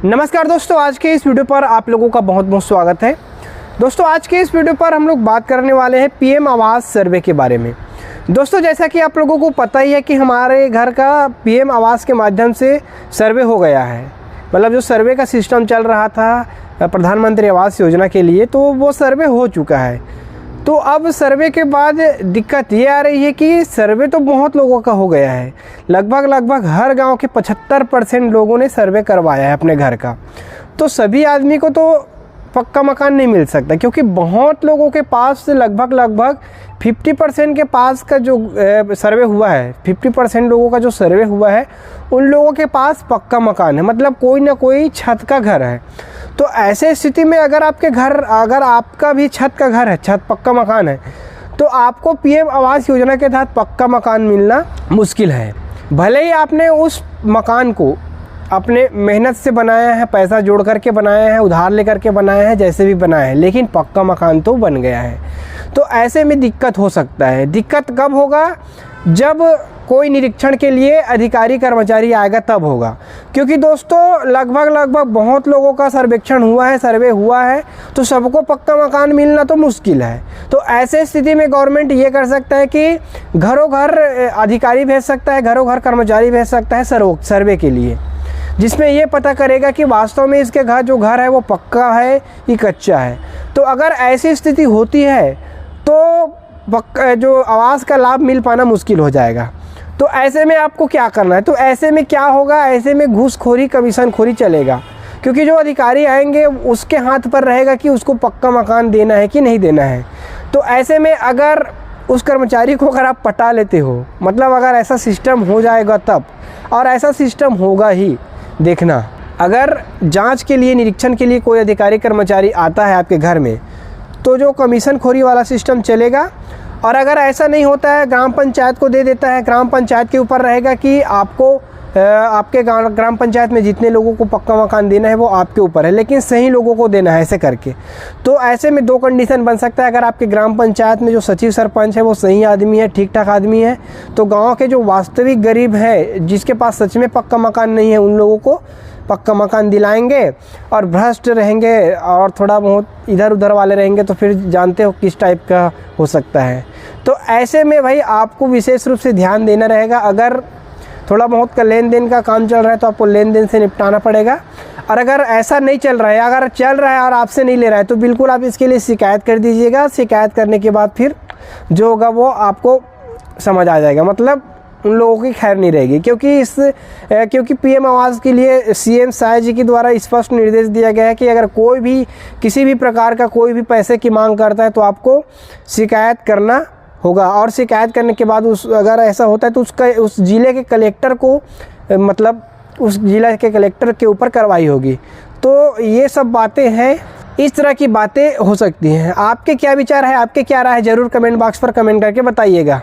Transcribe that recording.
नमस्कार दोस्तों, आज के इस वीडियो पर आप लोगों का बहुत बहुत स्वागत है। दोस्तों आज के इस वीडियो पर हम लोग बात करने वाले हैं पीएम आवास सर्वे के बारे में। दोस्तों जैसा कि आप लोगों को पता ही है कि हमारे घर का पीएम आवास के माध्यम से सर्वे हो गया है। मतलब जो सर्वे का सिस्टम चल रहा था प्रधानमंत्री आवास योजना के लिए, तो वो सर्वे हो चुका है। तो अब सर्वे के बाद दिक्कत ये आ रही है कि सर्वे तो बहुत लोगों का हो गया है। लगभग हर गांव के 75% लोगों ने सर्वे करवाया है अपने घर का। तो सभी आदमी को तो पक्का मकान नहीं मिल सकता, क्योंकि बहुत लोगों के पास लगभग 50% के पास का जो सर्वे हुआ है, 50% लोगों का जो सर्वे हुआ है उन लोगों के पास पक्का मकान है, मतलब कोई ना कोई छत का घर है। तो ऐसे स्थिति में अगर आपका भी छत का घर है, छत पक्का मकान है, तो आपको पीएम आवास योजना के तहत पक्का मकान मिलना मुश्किल है। भले ही आपने उस मकान को अपने मेहनत से बनाया है, पैसा जोड़ करके बनाया है, उधार लेकर के बनाया है, जैसे भी बनाया है, लेकिन पक्का मकान तो बन गया है। तो ऐसे में दिक्कत हो सकता है। दिक्कत कब होगा? जब कोई निरीक्षण के लिए अधिकारी कर्मचारी आएगा तब होगा, क्योंकि दोस्तों लगभग बहुत लोगों का सर्वेक्षण हुआ है, सर्वे हुआ है, तो सबको पक्का मकान मिलना तो मुश्किल है। तो ऐसे स्थिति में गवर्नमेंट ये कर सकता है कि घरों घर अधिकारी भेज सकता है, घरों घर कर्मचारी भेज सकता है सर्वे के लिए, जिसमें ये पता करेगा कि वास्तव में इसके जो घर है वो पक्का है कि कच्चा है। तो अगर ऐसी स्थिति होती है तो जो आवास का लाभ मिल पाना मुश्किल हो जाएगा। तो ऐसे में आपको क्या करना है? तो ऐसे में क्या होगा? ऐसे में घूसखोरी, कमीशनखोरी चलेगा, क्योंकि जो अधिकारी आएंगे उसके हाथ पर रहेगा कि उसको पक्का मकान देना है कि नहीं देना है। तो ऐसे में अगर उस कर्मचारी को अगर आप पटा लेते हो, मतलब अगर ऐसा सिस्टम हो जाएगा तब, और ऐसा सिस्टम होगा ही, देखना अगर जांच के लिए, निरीक्षण के लिए कोई अधिकारी कर्मचारी आता है आपके घर में, तो जो कमीशनखोरी वाला सिस्टम चलेगा। और अगर ऐसा नहीं होता है, ग्राम पंचायत को दे देता है, ग्राम पंचायत के ऊपर रहेगा कि आपको आपके ग्राम पंचायत में जितने लोगों को पक्का मकान देना है वो आपके ऊपर है, लेकिन सही लोगों को देना है, ऐसे करके। तो ऐसे में दो कंडीशन बन सकता है। अगर आपके ग्राम पंचायत में जो सचिव सरपंच है वो सही आदमी है, ठीक ठाक आदमी है, तो गांव के जो वास्तविक गरीब है, जिसके पास सच में पक्का मकान नहीं है, उन लोगों को पक्का मकान दिलाएंगे। और भ्रष्ट रहेंगे और थोड़ा बहुत इधर उधर वाले रहेंगे तो फिर जानते हो किस टाइप का हो सकता है। तो ऐसे में भाई आपको विशेष रूप से ध्यान देना रहेगा। अगर थोड़ा बहुत का लेन देन का काम चल रहा है तो आपको लेन देन से निपटाना पड़ेगा। और अगर ऐसा नहीं चल रहा है, अगर चल रहा है और आपसे नहीं ले रहा है, तो बिल्कुल आप इसके लिए शिकायत कर दीजिएगा। शिकायत करने के बाद फिर जो होगा वो आपको समझ आ जाएगा, मतलब उन लोगों की खैर नहीं रहेगी। क्योंकि पीएम आवास के लिए सीएम साय जी के द्वारा स्पष्ट निर्देश दिया गया है कि अगर कोई भी किसी भी प्रकार का कोई भी पैसे की मांग करता है तो आपको शिकायत करना होगा। और शिकायत करने के बाद अगर ऐसा होता है तो उस जिले के कलेक्टर को, मतलब उस जिला के कलेक्टर के ऊपर कार्रवाई होगी। तो ये सब बातें हैं, इस तरह की बातें हो सकती हैं। आपके क्या विचार है, आपके क्या राय है, ज़रूर कमेंट बॉक्स पर कमेंट करके बताइएगा।